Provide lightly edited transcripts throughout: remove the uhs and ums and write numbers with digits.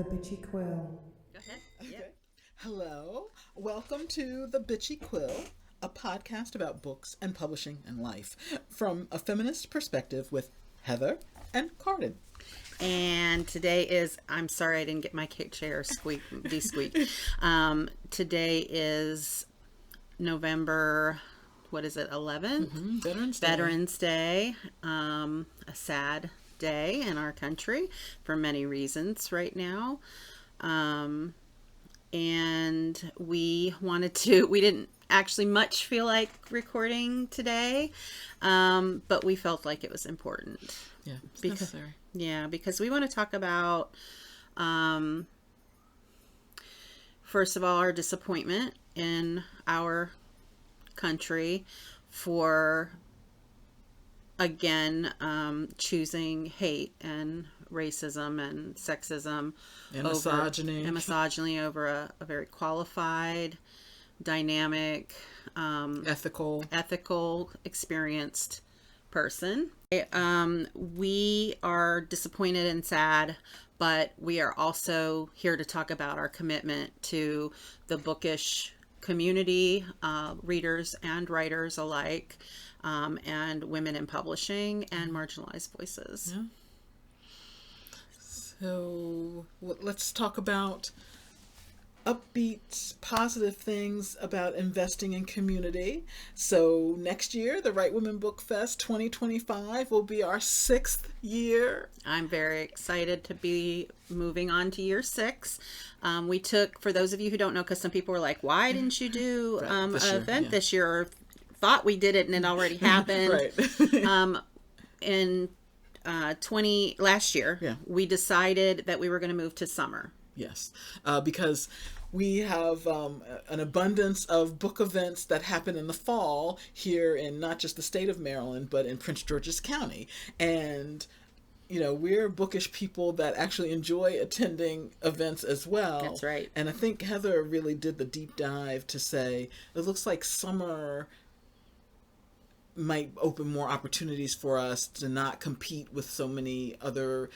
the Bitchy Quill. Go ahead. Yep. Hello. Welcome to the Bitchy Quill, a podcast about books and publishing and life from a feminist perspective with Heather and Cardyn. And today is, I'm sorry I didn't get my chair de-squeak. Today is November, 11th? Veterans Day. A sad day in our country for many reasons right now. And we didn't actually much feel like recording today, but we felt like it was important. Yeah, it's necessary. Yeah, because we want to talk about, first of all, our disappointment in our country for, again, choosing hate and racism and sexism and misogyny over a very qualified, dynamic, ethical, experienced person. We are disappointed and sad, but we are also here to talk about our commitment to the bookish community, readers and writers alike, and women in publishing and marginalized voices. Yeah. So let's talk about upbeat, positive things about investing in community. So next year, the Right Women Book Fest 2025 will be our 6th year. I'm very excited to be moving on to year 6. We took, for those of you who don't know, because some people were like, why didn't you do an event this year? Or thought we did it and it already happened. Right. In last year, we decided that we were going to move to summer. Yes, because we have an abundance of book events that happen in the fall here in not just the state of Maryland, but in Prince George's County. And, we're bookish people that actually enjoy attending events as well. That's right. And I think Heather really did the deep dive to say, it looks like summer might open more opportunities for us to not compete with so many other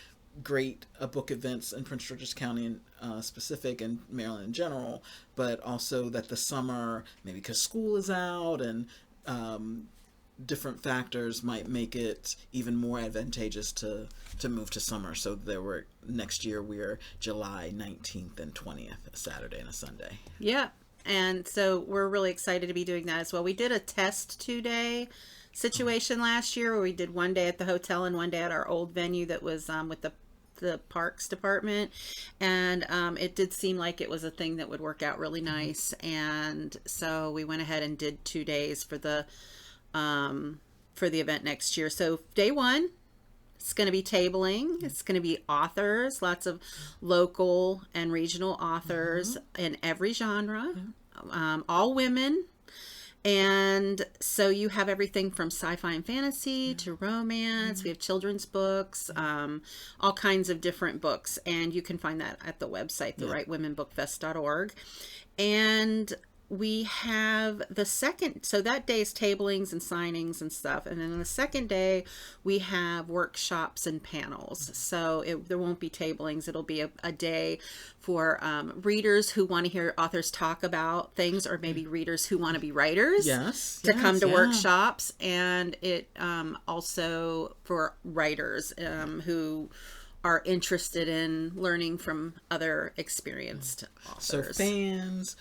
great book events in Prince George's County in specific and Maryland in general, but also that the summer, maybe because school is out and different factors might make it even more advantageous to move to summer. So next year we're July 19th and 20th, a Saturday and a Sunday. Yeah. And so we're really excited to be doing that as well. We did a test 2-day situation last year where we did one day at the hotel and one day at our old venue that was with the parks department, and it did seem like it was a thing that would work out really nice. And so we went ahead and did 2 days for the event next year. So day 1, it's going to be tabling. It's going to be authors, lots of local and regional authors in every genre, all women. And so you have everything from sci-fi and fantasy to romance. We have children's books, all kinds of different books. And you can find that at the website, therightwomenbookfest.org. And we have the second, so that day is tablings and signings and stuff. And then the second day, we have workshops and panels. So there won't be tablings. It'll be a day for readers who want to hear authors talk about things, or maybe readers who want to be writers to come to workshops. And it also for writers who are interested in learning from other experienced authors. So fans,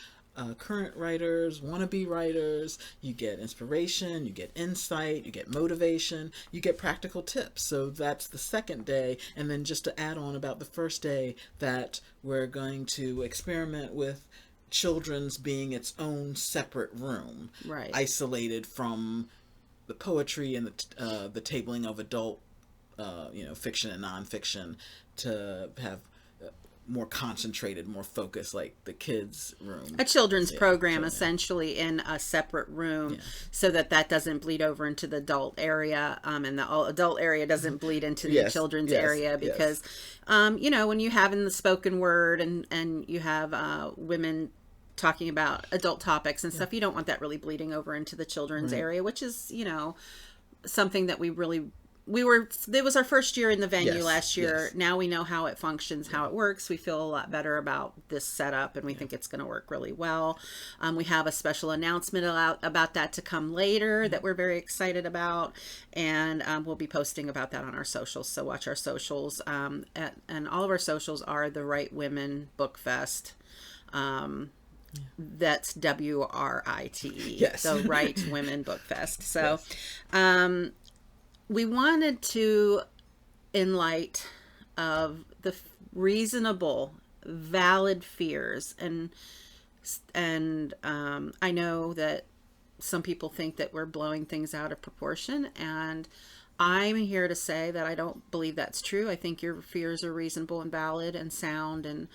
current writers, wannabe writers, you get inspiration, you get insight, you get motivation, you get practical tips. So that's the second day. And then just to add on about the first day, that we're going to experiment with children's being its own separate room, isolated from the poetry and the tabling of adult fiction and nonfiction, to have more concentrated, more focused, like the kids' room. A children's program, essentially, in a separate room, so that doesn't bleed over into the adult area, and the adult area doesn't bleed into the children's area, because, when you have in the spoken word and you have women talking about adult topics and stuff, you don't want that really bleeding over into the children's area, which is, something that we really it was our first year in the venue Yes, last year. yes. Now we know how it functions, how it works. We feel a lot better about this setup, and we think it's going to work really well. We have a special announcement about that to come later that we're very excited about, and we'll be posting about that on our socials. So watch our socials, and all of our socials are the Right Women Book Fest. That's WRITE. Yes. The Right Women Book Fest. So, Yes. we wanted to, in light of the reasonable, valid fears, and I know that some people think that we're blowing things out of proportion, and I'm here to say that I don't believe that's true. I think your fears are reasonable and valid and sound, and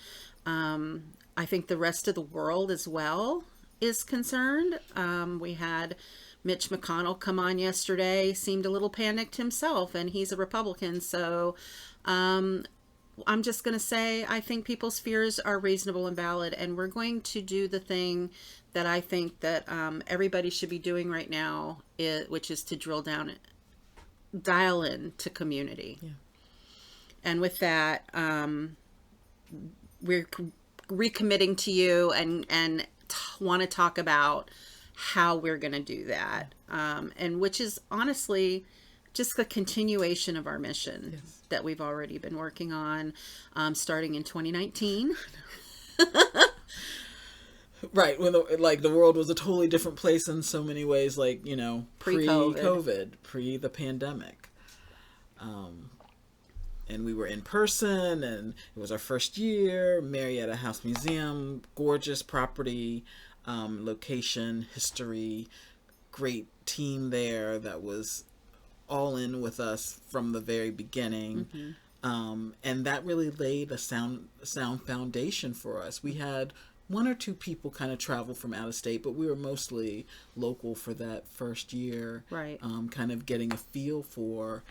I think the rest of the world as well is concerned. We had Mitch McConnell come on yesterday, seemed a little panicked himself, and he's a Republican. So I'm just going to say I think people's fears are reasonable and valid, and we're going to do the thing that I think that everybody should be doing right now, which is to dial in to community. Yeah. And with that, we're recommitting to you and want to talk about how we're going to do that, and which is honestly just the continuation of our mission. Yes. That we've already been working on, starting in 2019. Right, when the world was a totally different place in so many ways, like, pre-COVID, pre the pandemic. And we were in person, and it was our first year. Marietta House Museum, gorgeous property, location, history, great team there that was all in with us from the very beginning. Mm-hmm. And that really laid a sound foundation for us. We had one or two people kind of travel from out of state, but we were mostly local for that first year. Right. Kind of getting a feel for,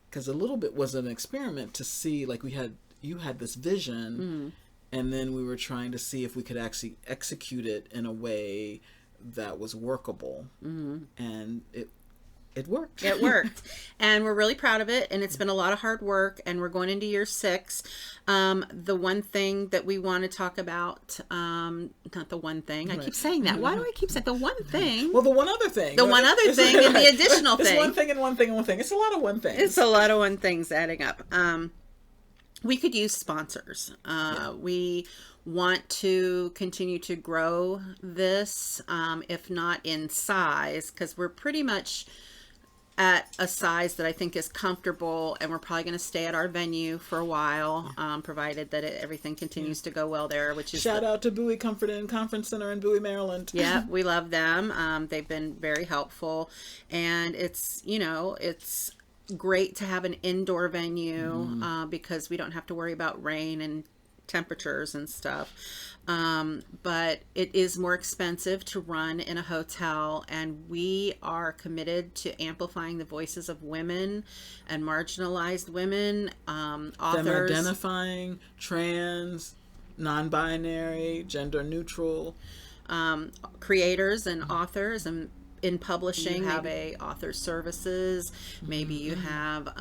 because a little bit was an experiment to see, like, you had this vision, and then we were trying to see if we could actually execute it in a way that was workable. And it worked. It worked. And we're really proud of it. And it's been a lot of hard work. And we're going into year 6. The one thing that we want to talk about, not the one thing. I keep saying that. Why do I keep saying the one thing? Well, the one other thing. The one other thing and the additional thing. It's one thing and one thing and one thing. It's a lot of one things. It's a lot of one things adding up. We could use sponsors. We want to continue to grow this, if not in size, because we're pretty much at a size that I think is comfortable, and we're probably going to stay at our venue for a while, provided that everything continues to go well there, which is... Shout out to Bowie Comfort and Conference Center in Bowie, Maryland. Yeah, we love them. They've been very helpful, and it's great to have an indoor venue, because we don't have to worry about rain and temperatures and stuff. But it is more expensive to run in a hotel, and we are committed to amplifying the voices of women and marginalized women, authors. Them identifying, trans, non-binary, gender neutral. Creators and authors, and in publishing, you have author services. Maybe you have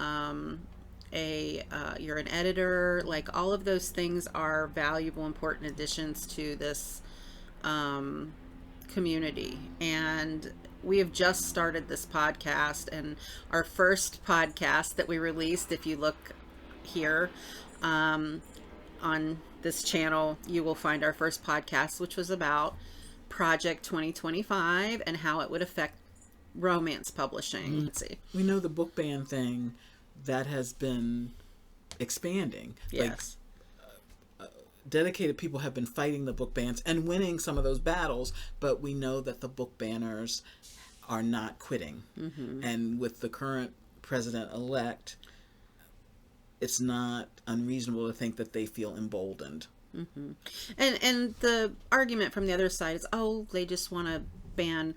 you're an editor. Like, all of those things are valuable, important additions to this community. And we have just started this podcast, and our first podcast that we released, if you look here on this channel, you will find our first podcast, which was about Project 2025 and how it would affect romance publishing. Let's see. We know the book ban thing that has been expanding. Yes. Like, dedicated people have been fighting the book bans and winning some of those battles, but we know that the book banners are not quitting. And with the current president-elect, it's not unreasonable to think that they feel emboldened. And the argument from the other side is, they just want to ban...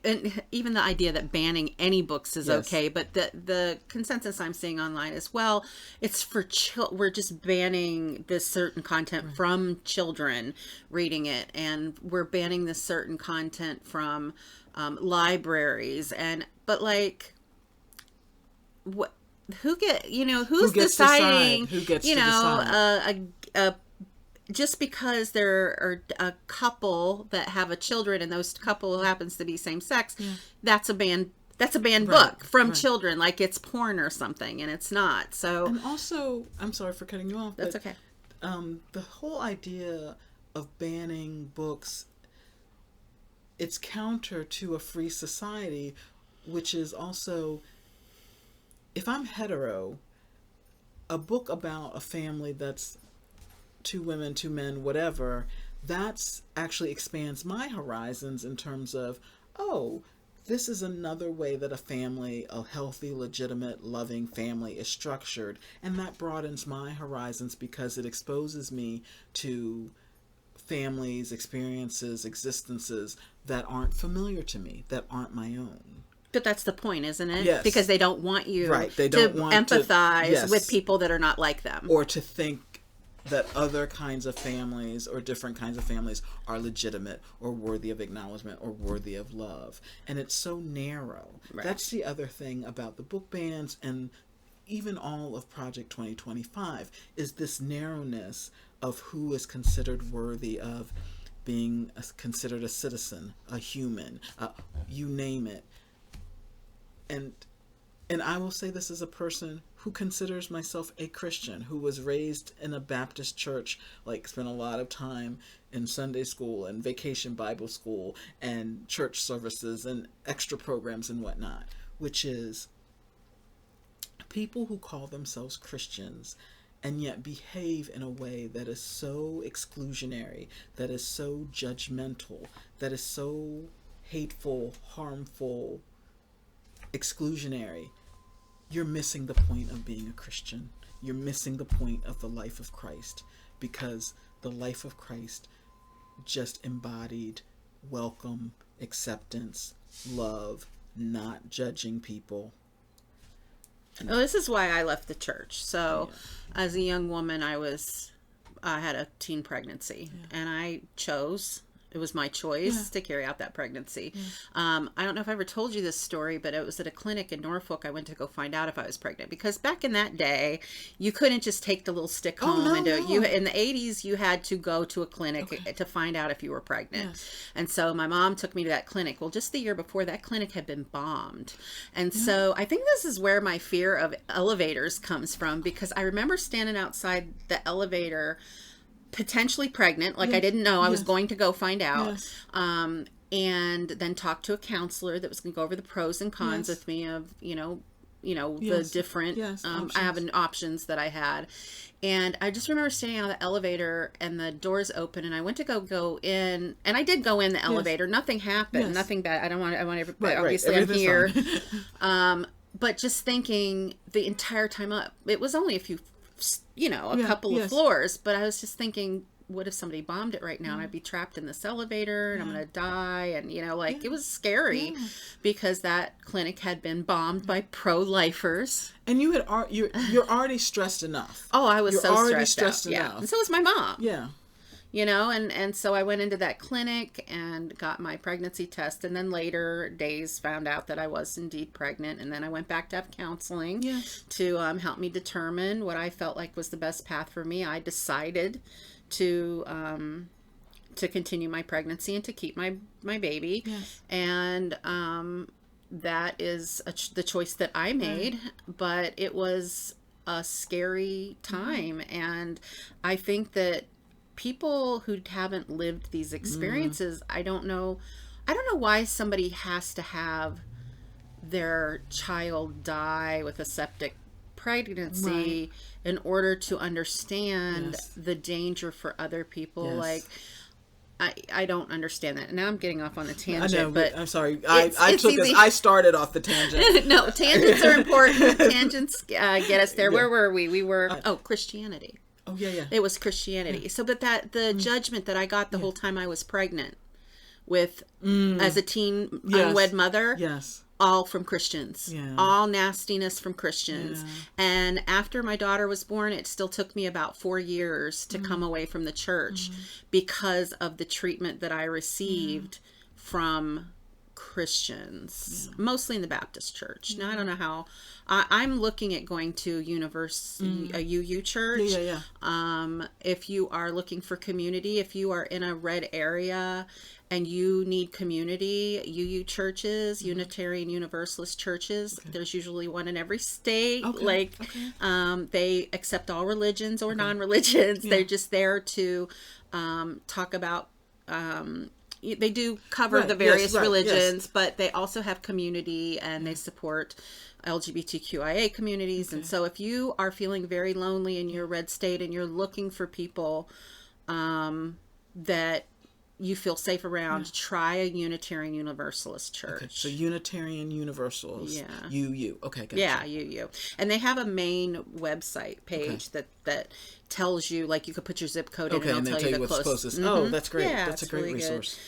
and even the idea that banning any books is okay, but the consensus I'm seeing online is, well, it's for we're just banning this certain content from children reading it, and we're banning this certain content from libraries, but like, what, who's gets to deciding, decide? Who gets to decide? Just because there are a couple that have a children and those couple happens to be same sex, that's a banned book from children, like it's porn or something, and it's not. So, and also, I'm sorry for cutting you off. That's okay. The whole idea of banning books, it's counter to a free society, which is also, if I'm hetero, a book about a family that's 2 women, 2 men, whatever, that's actually expands my horizons in terms of, oh, this is another way that a family, a healthy, legitimate, loving family is structured. And that broadens my horizons because it exposes me to families, experiences, existences that aren't familiar to me, that aren't my own. But that's the point, isn't it? Yes. Because they don't want you They don't to want empathize with people that are not like them. Or to think that other kinds of families or different kinds of families are legitimate or worthy of acknowledgement or worthy of love. And it's so narrow. Right. That's the other thing about the book bans and even all of Project 2025 is this narrowness of who is considered worthy of being considered a citizen, a human, you name it. And I will say this as a person who considers myself a Christian, who was raised in a Baptist church, like spent a lot of time in Sunday school and vacation Bible school and church services and extra programs and whatnot, which is people who call themselves Christians and yet behave in a way that is so exclusionary, that is so judgmental, that is so hateful, harmful, exclusionary. You're missing the point of being a Christian. You're missing the point of the life of Christ, because the life of Christ just embodied welcome, acceptance, love, not judging people. Well, this is why I left the church. So as a young woman, I had a teen pregnancy, and I chose, it was my choice to carry out that pregnancy. I don't know if I ever told you this story, but it was at a clinic in Norfolk. I went to go find out if I was pregnant, because back in that day, you couldn't just take the little stick home and do it. You, in the 80s, you had to go to a clinic to find out if you were pregnant. And so my mom took me to that clinic. Well, just the year before, that clinic had been bombed. And so I think this is where my fear of elevators comes from, because I remember standing outside the elevator potentially pregnant, like I didn't know. I was going to go find out, and then talk to a counselor that was going to go over the pros and cons with me of the different options that I had. And I just remember standing out of the elevator and the doors open, and I went to go in, and I did go in the elevator. Nothing happened, nothing bad. I want everybody, obviously I'm here. But just thinking the entire time up, it was only a few, a couple of floors, but I was just thinking, what if somebody bombed it right now and I'd be trapped in this elevator and I'm going to die? And, it was scary because that clinic had been bombed by pro-lifers. And you're already stressed enough. Oh, I was you're so already stressed out. enough. And so was my mom. Yeah. And so I went into that clinic and got my pregnancy test, and then later days found out that I was indeed pregnant. And then I went back to have counseling to help me determine what I felt like was the best path for me. I decided to continue my pregnancy and to keep my baby. And that is the choice that I made, but it was a scary time. And I think that people who haven't lived these experiences, I don't know why somebody has to have their child die with a septic pregnancy in order to understand the danger for other people. Like, I don't understand that. Now I'm getting off on a tangent. I know, but I'm sorry. I started off the tangent. No, tangents are important. Tangents get us there. Where were we? We were Christianity. Oh, yeah. It was Christianity. So, but the judgment that I got the whole time I was pregnant with, as a teen unwed mother, all from Christians, all nastiness from Christians. And after my daughter was born, it still took me about 4 years to come away from the church because of the treatment that I received from Christians, mostly in the Baptist church. Now, I don't know how. I'm looking at going to a UU church. If you are looking for community, if you are in a red area and you need community, UU churches, Unitarian Universalist churches, there's usually one in every state. They accept all religions or non-religions. They're just there to talk about they do cover the various religions, but they also have community, and they support LGBTQIA communities. And so if you are feeling very lonely in your red state and you're looking for people that you feel safe around, try a Unitarian Universalist church. Okay, so Unitarian Universalist, UU. Okay, gotcha. Yeah, UU. And they have a main website page that tells you, like, you could put your zip code in and they'll tell you the what's closest. Oh, that's great. Yeah, that's a great resource.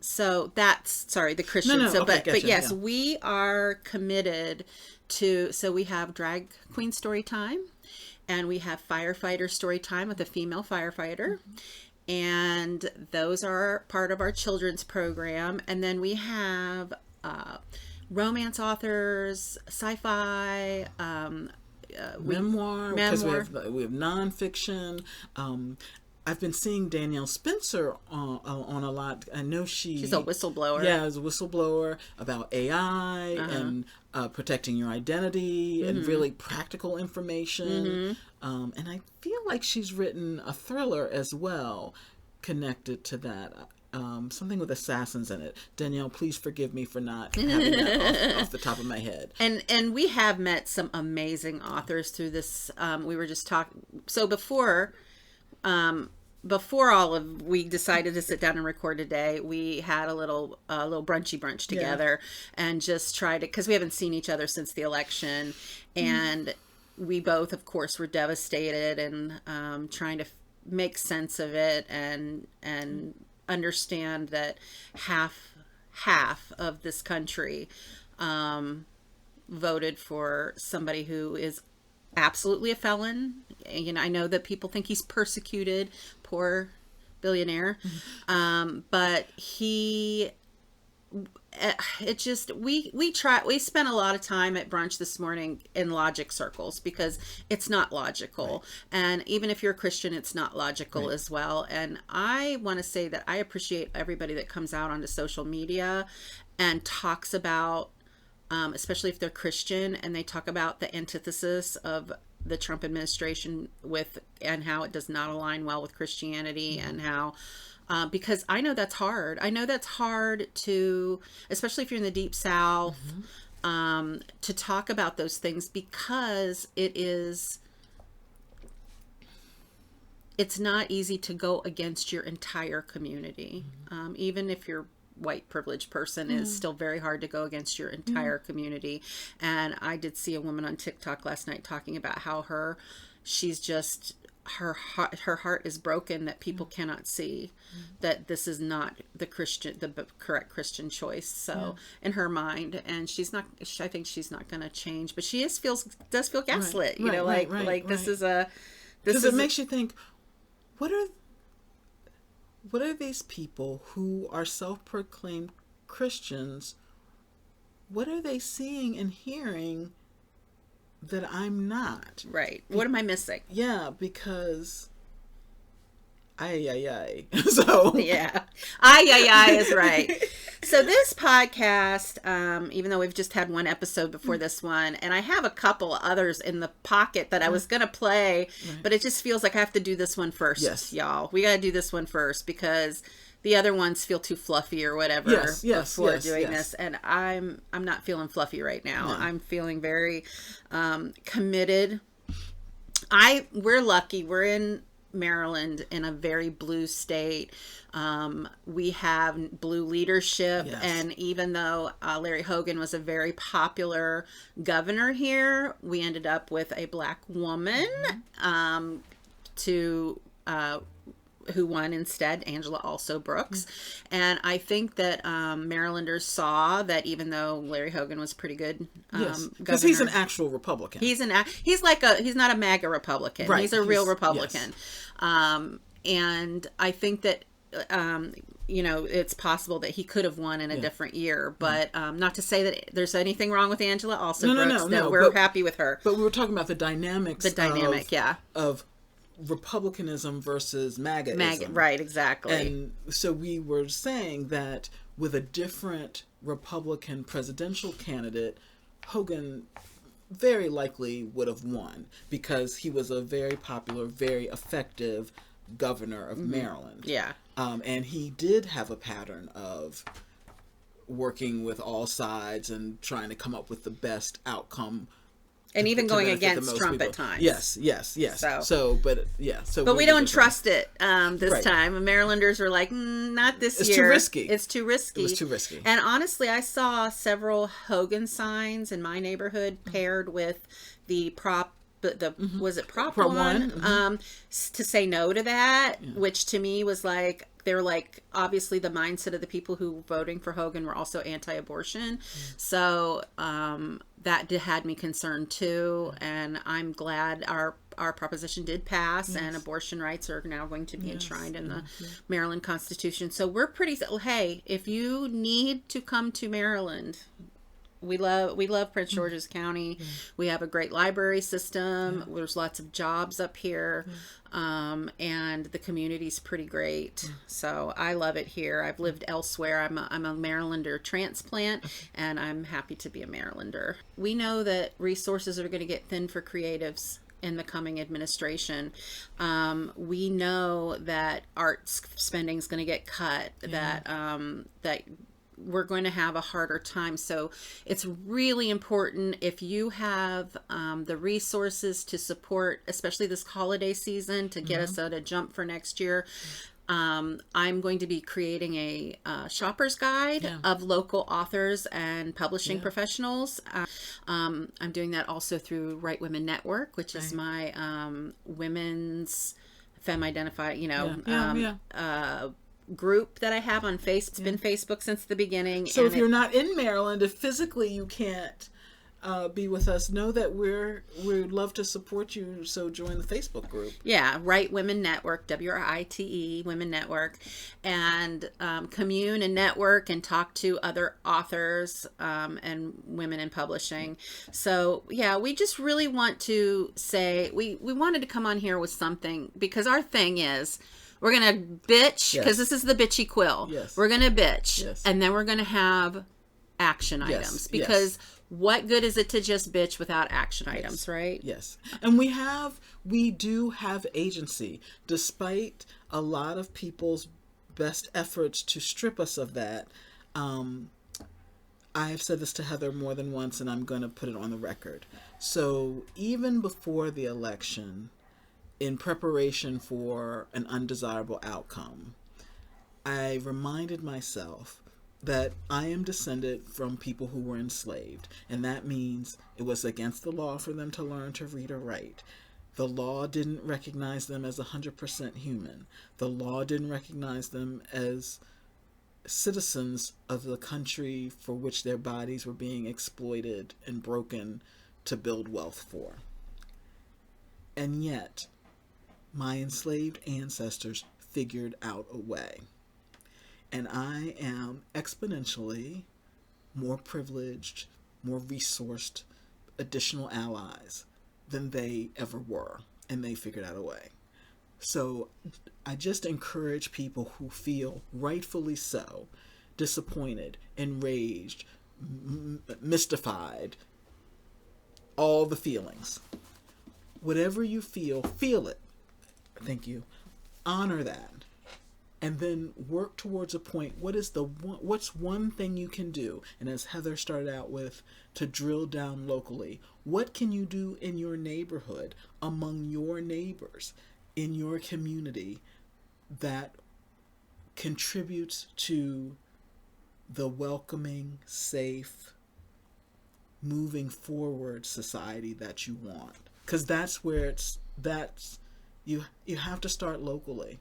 So that's, the Christian. No, but yes, we are committed to, so we have drag queen story time, and we have firefighter story time with a female firefighter. And those are part of our children's program. And then we have romance authors, sci-fi, memoir, because we have nonfiction. I've been seeing Danielle Spencer on a lot. I know she's a whistleblower. Yeah, as a whistleblower about AI and protecting your identity and really practical information. And I feel like she's written a thriller as well connected to that. Something with assassins in it. Danielle, please forgive me for not having that off the top of my head. And we have met some amazing authors through this. We were just talking. So before we decided to sit down and record today, we had a little brunchy brunch together and just tried it, because we haven't seen each other since the election, and we both, of course, were devastated and trying to make sense of it and understand that half of this country voted for somebody who is absolutely a felon. You know, I know that people think he's persecuted, poor billionaire, but we spent a lot of time at brunch this morning in logic circles, because it's not logical. And even if you're a Christian, it's not logical as well. And I want to say that I appreciate everybody that comes out onto social media and talks about, especially if they're Christian, and they talk about the antithesis of the Trump administration and how it does not align well with Christianity, and how because I know that's hard. I know that's hard to, especially if you're in the Deep South, to talk about those things, because it's not easy to go against your entire community. Even if you're white privileged person, is still very hard to go against your entire community. And I did see a woman on TikTok last night talking about how her heart is broken that people cannot see that this is not the correct Christian choice. So in her mind, and I think she's not going to change, but she does feel gaslit, this is because it makes you think, what are these people who are self-proclaimed Christians, what are they seeing and hearing that I'm not? Right. What am I missing? Yeah, because so yeah, is right. So this podcast, even though we've just had one episode before this one, and I have a couple others in the pocket that I was going to play, but it just feels like I have to do this one first. Yes. Y'all. We got to do this one first, because the other ones feel too fluffy or whatever before doing this. And I'm not feeling fluffy right now. No. I'm feeling very committed. We're lucky. We're in Maryland, in a very blue state. We have blue leadership, and even though Larry Hogan was a very popular governor here, we ended up with a black woman who won instead, Angela also Brooks. And I think that Marylanders saw that even though Larry Hogan was pretty good because he's an actual Republican. He's not a MAGA Republican. Right. He's a real Republican. And I think that it's possible that he could have won in a different year, but not to say that there's anything wrong with Angela also Brooks. No, we're happy with her. But we were talking about the dynamics. Of Republicanism versus MAGAism. Right, exactly. And so we were saying that with a different Republican presidential candidate, Hogan very likely would have won because he was a very popular, very effective governor of Maryland. Yeah. And he did have a pattern of working with all sides and trying to come up with the best outcome. And even going against Trump at times. Yes. But we don't trust it this time. Marylanders are like, not this year. It's too risky. It's too risky. It was too risky. And honestly, I saw several Hogan signs in my neighborhood paired with the was it Prop 1? To say no to that, which to me was like, they're like, obviously the mindset of the people who were voting for Hogan were also anti-abortion. So that had me concerned too. And I'm glad our proposition did pass, and abortion rights are now going to be enshrined in the Maryland Constitution. So we're hey, if you need to come to Maryland, we love Prince George's County. We have a great library system. There's lots of jobs up here. And the community's pretty great. So I love it here. I've lived elsewhere. I'm a Marylander transplant, and I'm happy to be a Marylander. We know that resources are going to get thin for creatives in the coming administration. We know that arts spending is going to get cut, that we're going to have a harder time. So it's really important, if you have the resources to support, especially this holiday season, to get us at a jump for next year. I'm going to be creating a shopper's guide of local authors and publishing professionals. I'm doing that also through Right Women Network, which is my women's femme-identified, group that I have on Facebook. It's been Facebook since the beginning. So if you're not in Maryland, if physically you can't be with us, know that we'd love to support you. So join the Facebook group. Yeah, Right Women Network, WRITE Women Network, and commune and network and talk to other authors and women in publishing. So yeah, we just really want to say we wanted to come on here with something, because our thing is, we're going to bitch, because this is the bitchy Quill. Yes. We're going to bitch, and then we're going to have action items, because what good is it to just bitch without action items, right? Yes. And we do have agency, despite a lot of people's best efforts to strip us of that. I have said this to Heather more than once, and I'm going to put it on the record. So even before the election, in preparation for an undesirable outcome, I reminded myself that I am descended from people who were enslaved, and that means it was against the law for them to learn to read or write. The law didn't recognize them as 100% human. The law didn't recognize them as citizens of the country for which their bodies were being exploited and broken to build wealth for. And yet, my enslaved ancestors figured out a way. And I am exponentially more privileged, more resourced, additional allies than they ever were. And they figured out a way. So I just encourage people who feel, rightfully so, disappointed, enraged, mystified, all the feelings. Whatever you feel it. Thank you. Honor that. And then work towards a point. What's one thing you can do? And as Heather started out with, to drill down locally. What can you do in your neighborhood, among your neighbors, in your community, that contributes to the welcoming, safe, moving forward society that you want? Because that's where you have to start locally,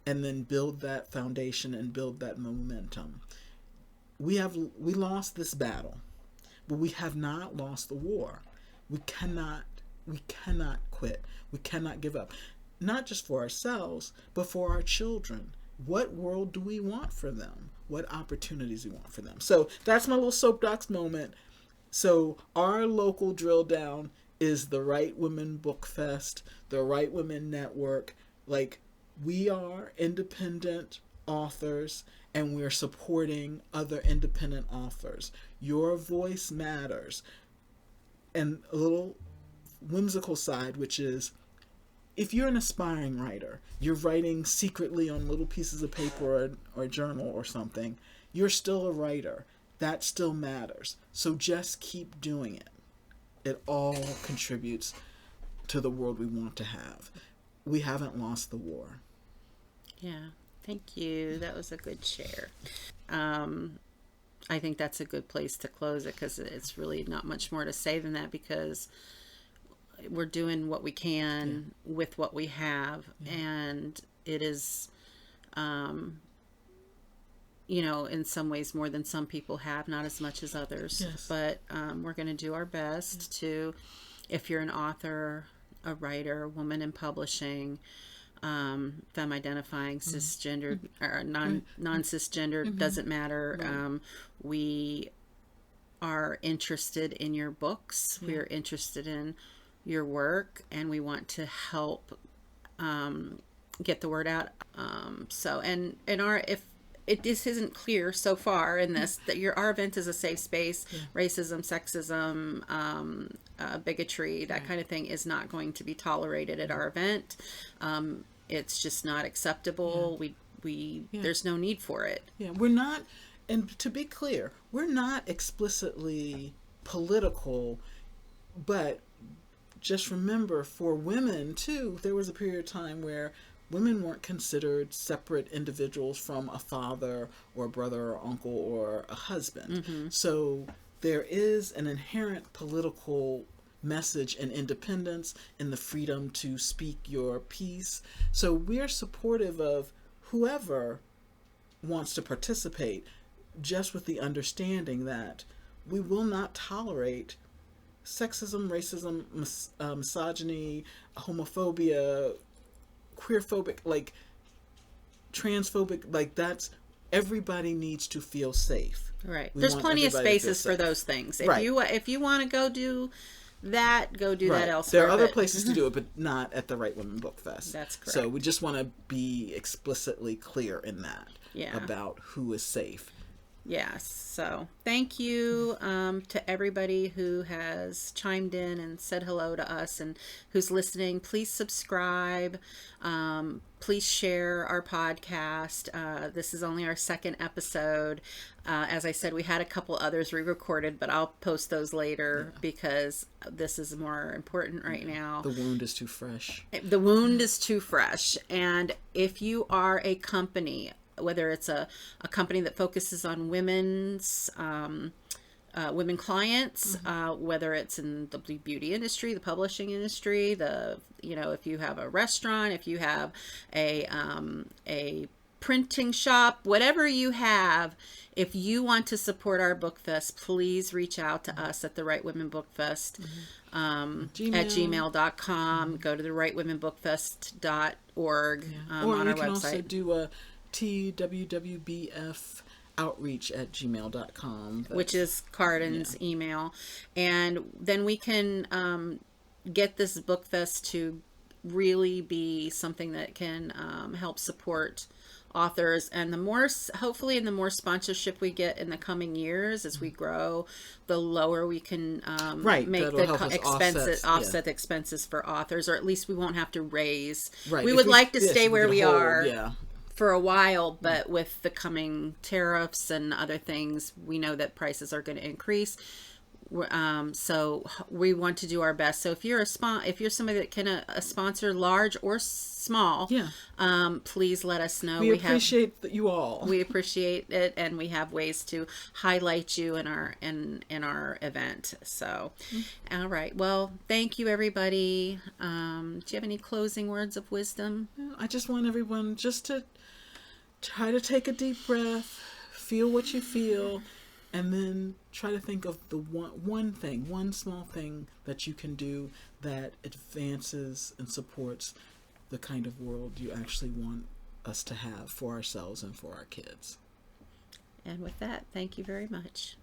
and then build that foundation and build that momentum. We lost this battle, but we have not lost the war. We cannot quit. We cannot give up. Not just for ourselves, but for our children what world do we want for them? What opportunities we want for them? So that's my little soapbox moment. So our local drill down is the Right Women Book Fest, the Right Women Network. Like, we are independent authors and we're supporting other independent authors. Your voice matters. And a little whimsical side, which is, if you're an aspiring writer, you're writing secretly on little pieces of paper or a journal or something, you're still a writer. That still matters. So just keep doing it. It all contributes to the world we want to have. We haven't lost the war. Yeah, thank you. That was a good share. I think that's a good place to close it, because it's really not much more to say than that, because we're doing what we can with what we have. And it is, in some ways more than some people have, not as much as others. Yes. But we're going to do our best to, if you're an author, a writer, woman in publishing, femme identifying, cisgendered or non-cisgendered, doesn't matter. We are interested in your books. We are interested in your work, and we want to help get the word out. If this isn't clear so far in this, that our event is a safe space. Racism, sexism, bigotry, that kind of thing is not going to be tolerated at our event. It's just not acceptable. There's no need for it. Yeah, we're not, and to be clear, we're not explicitly political, but just remember, for women too, there was a period of time where women weren't considered separate individuals from a father or a brother or uncle or a husband. So there is an inherent political message in independence, in the freedom to speak your piece. So we're supportive of whoever wants to participate, just with the understanding that we will not tolerate sexism, racism, misogyny, homophobia, queerphobic, like transphobic, like that's, everybody needs to feel safe. Right. There's plenty of spaces for those things. If you want to go do that, go do that elsewhere. There are other places to do it, but not at the Right Women Book Fest. That's correct. So we just want to be explicitly clear in that about who is safe. Yes. So thank you to everybody who has chimed in and said hello to us and who's listening. Please subscribe. Please share our podcast. This is only our second episode. As I said, we had a couple others re-recorded, but I'll post those later because this is more important right now. The wound is too fresh. The wound is too fresh. And if you are a company, whether it's a company that focuses on women's women clients, whether it's in the beauty industry, the publishing industry, if you have a restaurant, if you have a printing shop, whatever you have, if you want to support our book fest, please reach out to us at the Right Women Book Fest at gmail.com. Go to the rightwomenbookfest.org on our website. Or you can also do a TWWBF outreach at gmail.com, which is Cardyn's email. And then we can get this book fest to really be something that can help support authors, and hopefully the more sponsorship we get in the coming years as we grow, the lower we can make the expenses, offset the expenses for authors, or at least we won't have to raise. We would like to stay where we are for a while, but with the coming tariffs and other things, we know that prices are going to increase. So we want to do our best. So if you're somebody that can sponsor large or small, please let us know. We appreciate you all. We appreciate it, and we have ways to highlight you in our event. So, all right. Well, thank you, everybody. Do you have any closing words of wisdom? I just want everyone just to try to take a deep breath, feel what you feel, and then try to think of the one small thing that you can do that advances and supports the kind of world you actually want us to have for ourselves and for our kids. And with that, thank you very much.